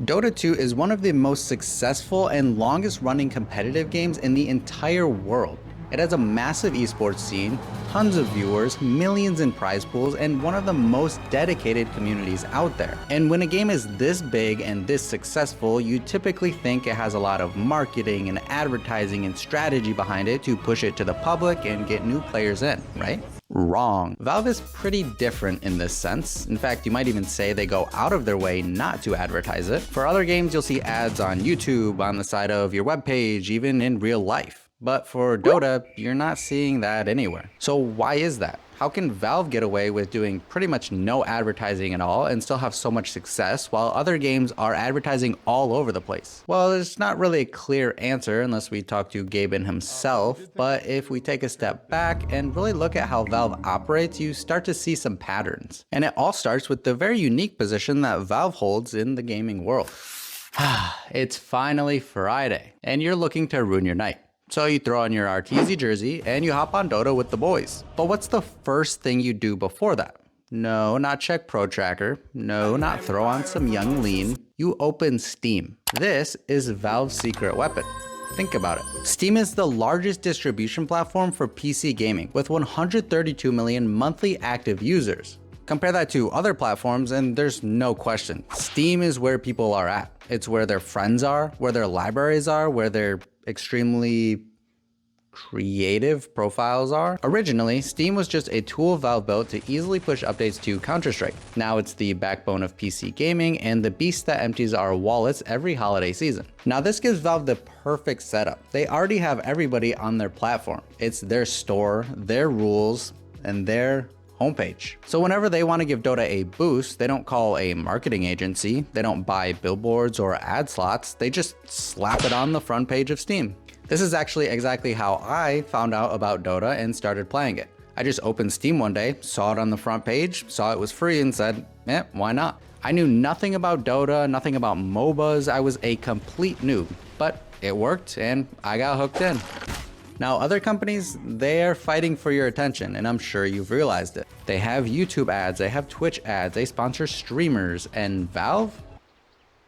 Dota 2 is one of the most successful and longest running competitive games in the entire world. It has a massive esports scene, tons of viewers, millions in prize pools, and one of the most dedicated communities out there. And when a game is this big and this successful, you typically think it has a lot of marketing and advertising and strategy behind it to push it to the public and get new players in, right? Wrong. Valve is pretty different in this sense. In fact, you might even say they go out of their way not to advertise it. For other games, you'll see ads on YouTube, on the side of your webpage, even in real life. But for Dota, you're not seeing that anywhere. So why is that? How can Valve get away with doing pretty much no advertising at all and still have so much success while other games are advertising all over the place? Well, there's not really a clear answer unless we talk to Gaben himself, but if we take a step back and really look at how Valve operates, you start to see some patterns. And it all starts with the very unique position that Valve holds in the gaming world. It's finally Friday, and you're looking to ruin your night. So you throw on your RTZ jersey and you hop on Dota with the boys. But what's the first thing you do before that? No, not check Pro Tracker. No, not throw on some Young Lean. You open Steam. This is Valve's secret weapon. Think about it. Steam is the largest distribution platform for PC gaming with 132 million monthly active users. Compare that to other platforms and there's no question. Steam is where people are at. It's where their friends are, where their libraries are, where their extremely creative profiles are. Originally, Steam was just a tool Valve built to easily push updates to Counter-Strike. Now it's the backbone of PC gaming and the beast that empties our wallets every holiday season. Now this gives Valve the perfect setup. They already have everybody on their platform. It's their store, their rules, and their homepage. So whenever they want to give Dota a boost, they don't call a marketing agency, they don't buy billboards or ad slots, they just slap it on the front page of Steam. This is actually exactly how I found out about Dota and started playing it. I just opened Steam one day, saw it on the front page, saw it was free and said, why not? I knew nothing about Dota, nothing about MOBAs, I was a complete noob, but it worked and I got hooked in. Now, other companies, they are fighting for your attention, and I'm sure you've realized it. They have YouTube ads, they have Twitch ads, they sponsor streamers, and Valve?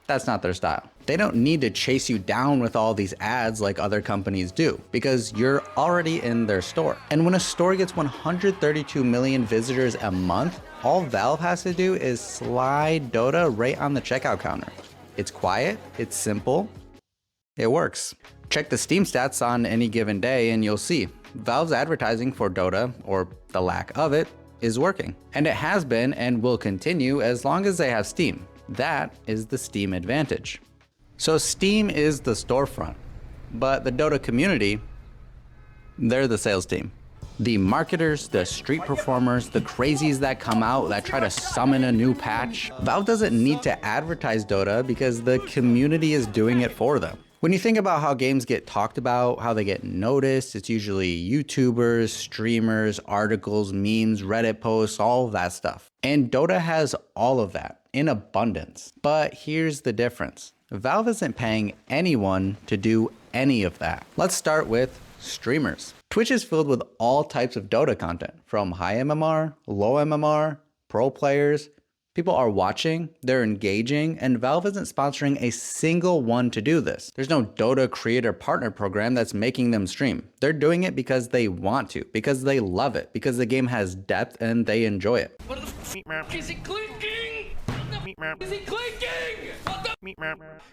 That's not their style. They don't need to chase you down with all these ads like other companies do, because you're already in their store. And when a store gets 132 million visitors a month, all Valve has to do is slide Dota right on the checkout counter. It's quiet, it's simple, it works. Check the Steam stats on any given day and you'll see Valve's advertising for Dota, or the lack of it, is working. And it has been and will continue as long as they have Steam. That is the Steam advantage. So Steam is the storefront, but the Dota community, they're the sales team. The marketers, the street performers, the crazies that come out that try to summon a new patch. Valve doesn't need to advertise Dota because the community is doing it for them. When you think about how games get talked about, how they get noticed, it's usually YouTubers, streamers, articles, memes, Reddit posts, all of that stuff. And Dota has all of that in abundance. But here's the difference. Valve isn't paying anyone to do any of that. Let's start with streamers. Twitch is filled with all types of Dota content, from high MMR, low MMR, pro players. People are watching, they're engaging, and Valve isn't sponsoring a single one to do this. There's no Dota creator partner program that's making them stream. They're doing it because they want to, because they love it, because the game has depth and they enjoy it. What the f is he clicking? What the is he clicking? What the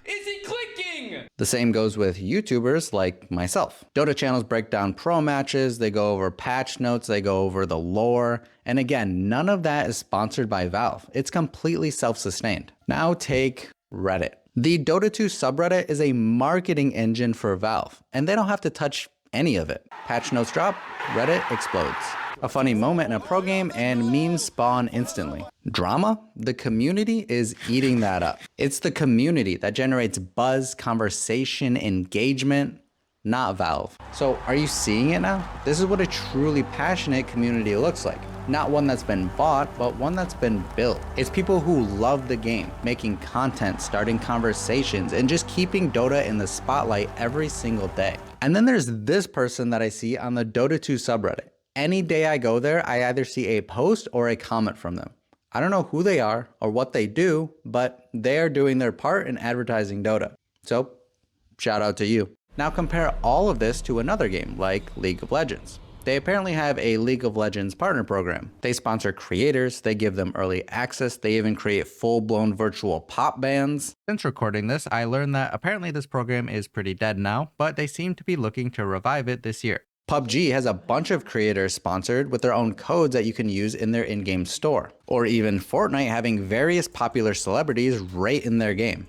is he clicking? The same goes with YouTubers like myself. Dota channels break down pro matches, they go over patch notes, they go over the lore, and again, none of that is sponsored by Valve. It's completely self-sustained. Now take Reddit. The Dota 2 subreddit is a marketing engine for Valve, and they don't have to touch any of it. Patch notes drop, Reddit explodes. A funny moment in a pro game and memes spawn instantly. Drama? The community is eating that up. It's the community that generates buzz, conversation, engagement, not Valve. So are you seeing it now? This is what a truly passionate community looks like. Not one that's been bought, but one that's been built. It's people who love the game, making content, starting conversations, and just keeping Dota in the spotlight every single day. And then there's this person that I see on the Dota 2 subreddit. Any day I go there, I either see a post or a comment from them. I don't know who they are or what they do, but they are doing their part in advertising Dota. So, shout out to you. Now compare all of this to another game like League of Legends. They apparently have a League of Legends partner program. They sponsor creators, they give them early access, they even create full-blown virtual pop bands. Since recording this, I learned that apparently this program is pretty dead now, but they seem to be looking to revive it this year. PUBG has a bunch of creators sponsored with their own codes that you can use in their in-game store. Or even Fortnite having various popular celebrities right in their game.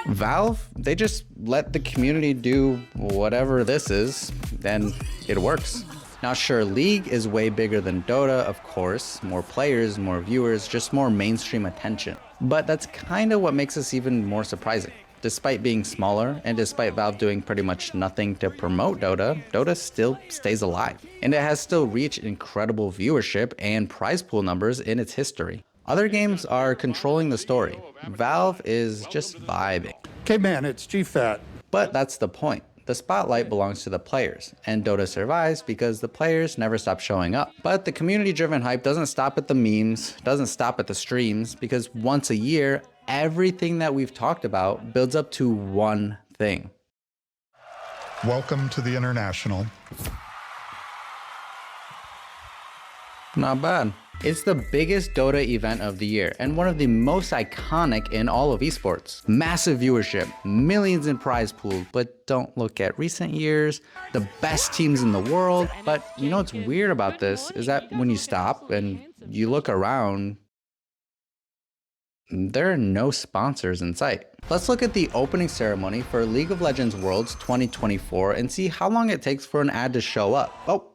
Valve, they just let the community do whatever this is, and it works. Now sure, League is way bigger than Dota, of course, more players, more viewers, just more mainstream attention. But that's kind of what makes this even more surprising. Despite being smaller, and despite Valve doing pretty much nothing to promote Dota, Dota still stays alive. And it has still reached incredible viewership and prize pool numbers in its history. Other games are controlling the story. Valve is just vibing. Okay, man, it's GFAT. But that's the point. The spotlight belongs to the players, and Dota survives because the players never stop showing up. But the community-driven hype doesn't stop at the memes, doesn't stop at the streams, because once a year, everything that we've talked about builds up to one thing. Welcome to the International. Not bad. It's the biggest Dota event of the year and one of the most iconic in all of esports. Massive viewership, millions in prize pool, but don't look at recent years, the best teams in the world. But you know what's weird about this is that when you stop and you look around, there are no sponsors in sight. Let's look at the opening ceremony for League of Legends Worlds 2024 and see how long it takes for an ad to show up. Oh,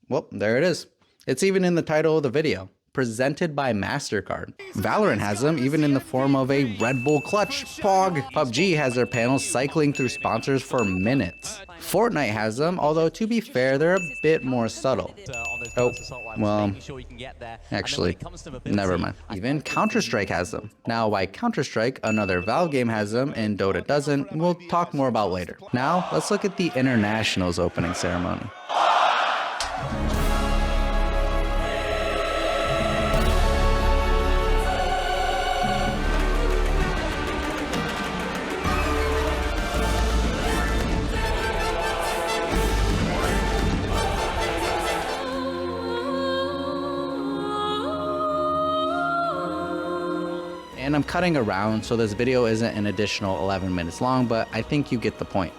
well, there it is. It's even in the title of the video, presented by MasterCard. Valorant has them even in the form of a Red Bull clutch, POG. PUBG has their panels cycling through sponsors for minutes. Fortnite has them, although to be fair, they're a bit more subtle. Oh, well, actually, never mind. Even Counter-Strike has them. Now, why Counter-Strike, another Valve game, has them and Dota doesn't, we'll talk more about later. Now, let's look at the Internationals opening ceremony. And I'm cutting around, so this video isn't an additional 11 minutes long, but I think you get the point.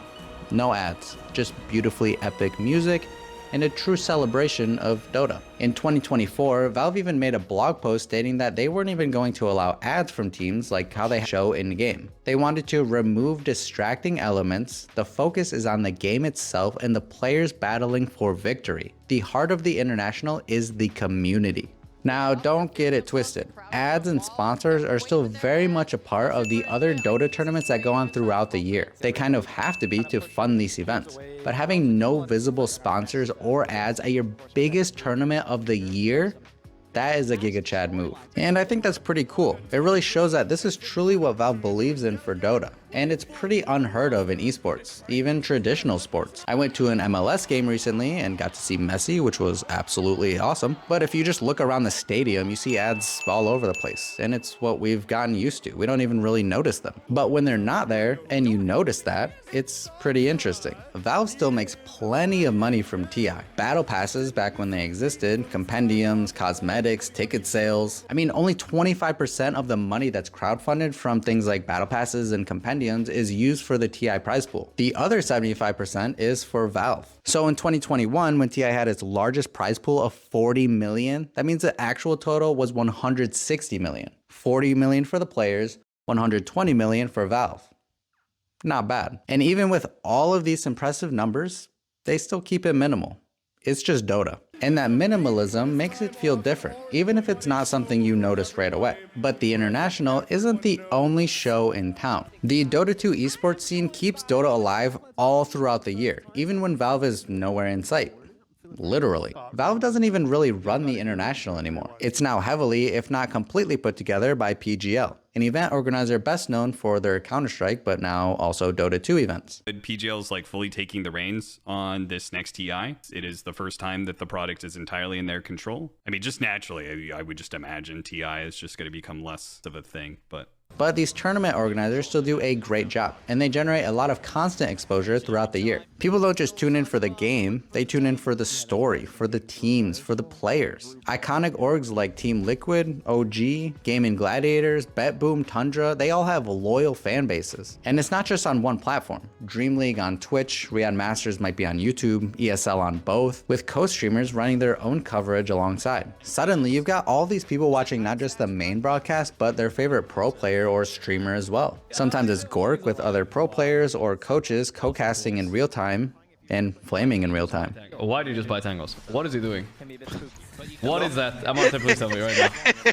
No ads, just beautifully epic music and a true celebration of Dota. In 2024, Valve even made a blog post stating that they weren't even going to allow ads from teams like how they show in-game. They wanted to remove distracting elements. The focus is on the game itself and the players battling for victory. The heart of the International is the community. Now, don't get it twisted. Ads and sponsors are still very much a part of the other Dota tournaments that go on throughout the year. They kind of have to be to fund these events. But having no visible sponsors or ads at your biggest tournament of the year, that is a Giga Chad move. And I think that's pretty cool. It really shows that this is truly what Valve believes in for Dota. And it's pretty unheard of in esports, even traditional sports. I went to an MLS game recently and got to see Messi, which was absolutely awesome. But if you just look around the stadium, you see ads all over the place. And it's what we've gotten used to. We don't even really notice them. But when they're not there and you notice that, it's pretty interesting. Valve still makes plenty of money from TI. Battle passes back when they existed, compendiums, cosmetics, ticket sales. I mean, only 25% of the money that's crowdfunded from things like battle passes and compendiums is used for the TI prize pool. The other 75% is for Valve. So in 2021, when TI had its largest prize pool of 40 million, that means the actual total was 160 million. 40 million for the players, 120 million for Valve. Not bad. And even with all of these impressive numbers, they still keep it minimal. It's just Dota. And that minimalism makes it feel different, even if it's not something you notice right away. But the International isn't the only show in town. The Dota 2 esports scene keeps Dota alive all throughout the year, even when Valve is nowhere in sight. Literally. Valve doesn't even really run the International anymore. It's now heavily, if not completely, put together by PGL. an event organizer best known for their Counter-Strike, but now also Dota 2 events. PGL is like fully taking the reins on this next TI. It is the first time that the product is entirely in their control. I mean, just naturally, I would just imagine TI is just going to become less of a thing, But these tournament organizers still do a great job, and they generate a lot of constant exposure throughout the year. People don't just tune in for the game, they tune in for the story, for the teams, for the players. Iconic orgs like Team Liquid, OG, Gaming Gladiators, Bet Boom, Tundra, they all have loyal fan bases. And it's not just on one platform. Dream League on Twitch, Riyadh Masters might be on YouTube, ESL on both, with co-streamers running their own coverage alongside. Suddenly, you've got all these people watching not just the main broadcast, but their favorite pro player or streamer as well. Sometimes it's Gork with other pro players or coaches co-casting in real time and flaming in real time. Why do you just buy tangos? What is he doing? What is that? Amante, please tell me right now.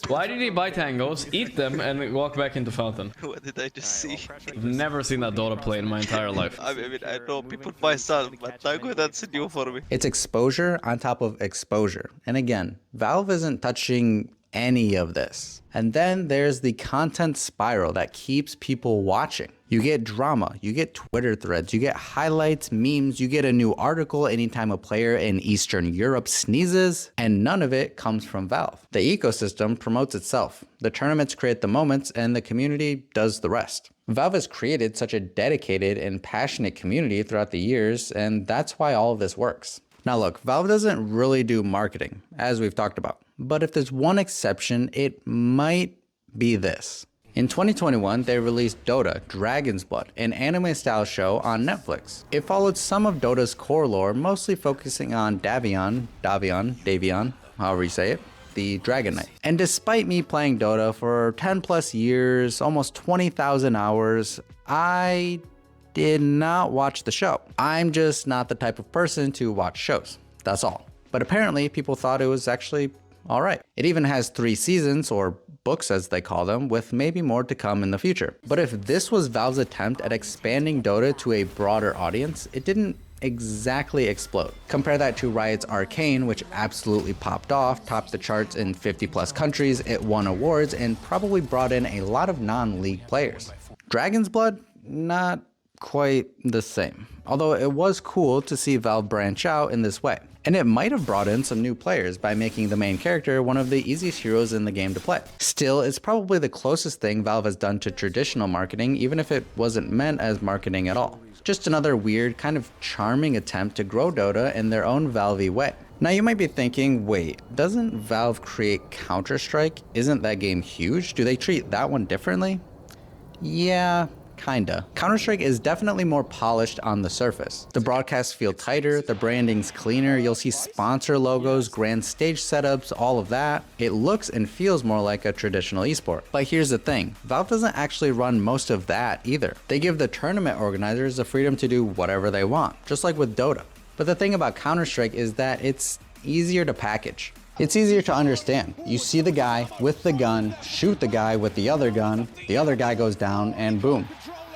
Why did he buy tangos, eat them, and walk back into fountain? What did I just see? I've never seen that Dota play in my entire life. I mean, I know people buy some, but tango, that's new for me. It's exposure on top of exposure. And again, Valve isn't touching any of this. And then there's the content spiral that keeps people watching. You get drama, you get Twitter threads, you get highlights, memes, you get a new article anytime a player in Eastern Europe sneezes, and none of it comes from Valve. The ecosystem promotes itself. The tournaments create the moments, and the community does the rest. Valve has created such a dedicated and passionate community throughout the years, and that's why all of this works. Now look, Valve doesn't really do marketing, as we've talked about. But if there's one exception, it might be this. In 2021, they released Dota Dragon's Blood, an anime-style show on Netflix. It followed some of Dota's core lore, mostly focusing on Davion, however you say it, the Dragon Knight. And despite me playing Dota for 10 plus years, almost 20,000 hours, I did not watch the show. I'm just not the type of person to watch shows. That's all. But apparently people thought it was actually all right. It even has 3 seasons, or books as they call them, with maybe more to come in the future. But if this was Valve's attempt at expanding Dota to a broader audience, it didn't exactly explode. Compare that to Riot's Arcane, which absolutely popped off, topped the charts in 50 plus countries, it won awards, and probably brought in a lot of non-league players. Dragon's Blood? Not quite the same. Although it was cool to see Valve branch out in this way. And it might have brought in some new players by making the main character one of the easiest heroes in the game to play. Still, it's probably the closest thing Valve has done to traditional marketing, even if it wasn't meant as marketing at all. Just another weird, kind of charming attempt to grow Dota in their own Valve-y way. Now you might be thinking, wait, doesn't Valve create Counter-Strike? Isn't that game huge? Do they treat that one differently? Yeah, kinda. Counter-Strike is definitely more polished on the surface. The broadcasts feel tighter, the branding's cleaner, you'll see sponsor logos, grand stage setups, all of that. It looks and feels more like a traditional esport. But here's the thing, Valve doesn't actually run most of that either. They give the tournament organizers the freedom to do whatever they want, just like with Dota. But the thing about Counter-Strike is that it's easier to package. It's easier to understand. You see the guy with the gun, shoot the guy with the other gun, the other guy goes down, and boom.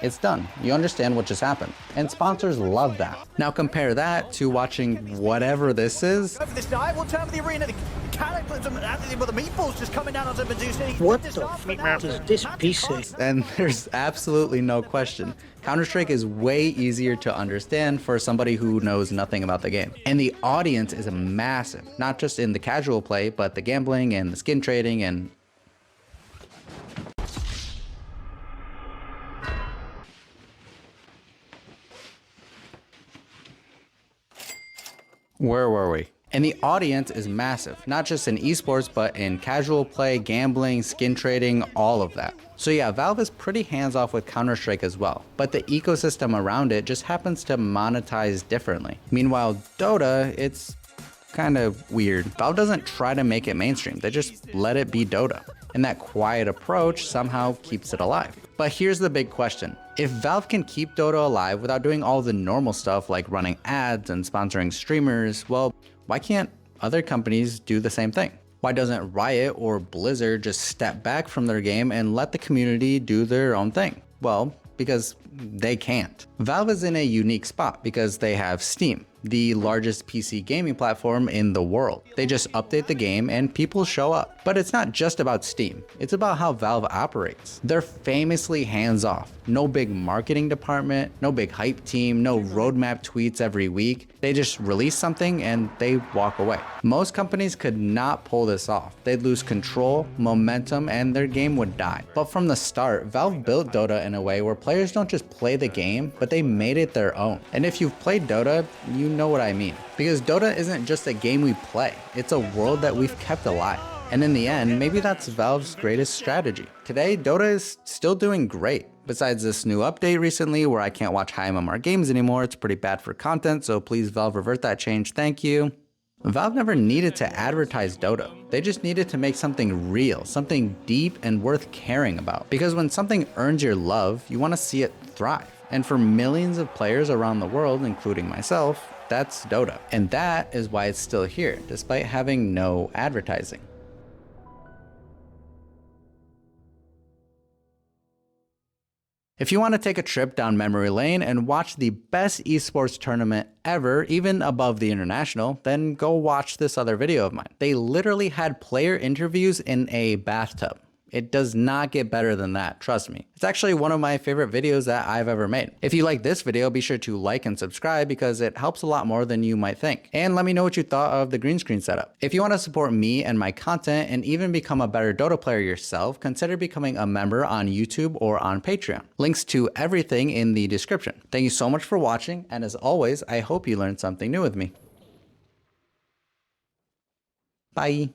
It's done. You understand what just happened. And sponsors love that. Now compare that to watching whatever this is. Over this night, we'll turn for the arena. The cataclysm and the meatballs just coming down onto Medusa. What the fuck does this piece say? And there's absolutely no question. Counter-Strike is way easier to understand for somebody who knows nothing about the game. And the audience is massive, not just in the casual play, but the gambling and the skin trading and where were we? And the audience is massive, not just in esports, but in casual play, gambling, skin trading, all of that. So yeah, Valve is pretty hands-off with Counter-Strike as well, but the ecosystem around it just happens to monetize differently. Meanwhile, Dota, it's kind of weird. Valve doesn't try to make it mainstream, they just let it be Dota. And that quiet approach somehow keeps it alive. But here's the big question. If Valve can keep Dota alive without doing all the normal stuff like running ads and sponsoring streamers, well, why can't other companies do the same thing? Why doesn't Riot or Blizzard just step back from their game and let the community do their own thing? Well, because they can't. Valve is in a unique spot because they have Steam, the largest PC gaming platform in the world. They just update the game and people show up. But it's not just about Steam, it's about how Valve operates. They're famously hands-off. No big marketing department, no big hype team, no roadmap tweets every week. They just release something and they walk away. Most companies could not pull this off. They'd lose control, momentum, and their game would die. But from the start, Valve built Dota in a way where players don't just play the game, but they made it their own. And if you've played Dota, you know what I mean. Because Dota isn't just a game we play, it's a world that we've kept alive. And in the end, maybe that's Valve's greatest strategy. Today, Dota is still doing great. Besides this new update recently where I can't watch high MMR games anymore, it's pretty bad for content, so please Valve revert that change, thank you. Valve never needed to advertise Dota. They just needed to make something real, something deep and worth caring about. Because when something earns your love, you want to see it thrive. And for millions of players around the world, including myself, that's Dota. And that is why it's still here, despite having no advertising. If you want to take a trip down memory lane and watch the best esports tournament ever, even above the international, then go watch this other video of mine. They literally had player interviews in a bathtub. It does not get better than that, trust me. It's actually one of my favorite videos that I've ever made. If you like this video, be sure to like and subscribe because it helps a lot more than you might think. And let me know what you thought of the green screen setup. If you want to support me and my content and even become a better Dota player yourself, consider becoming a member on YouTube or on Patreon. Links to everything in the description. Thank you so much for watching, and as always, I hope you learned something new with me. Bye.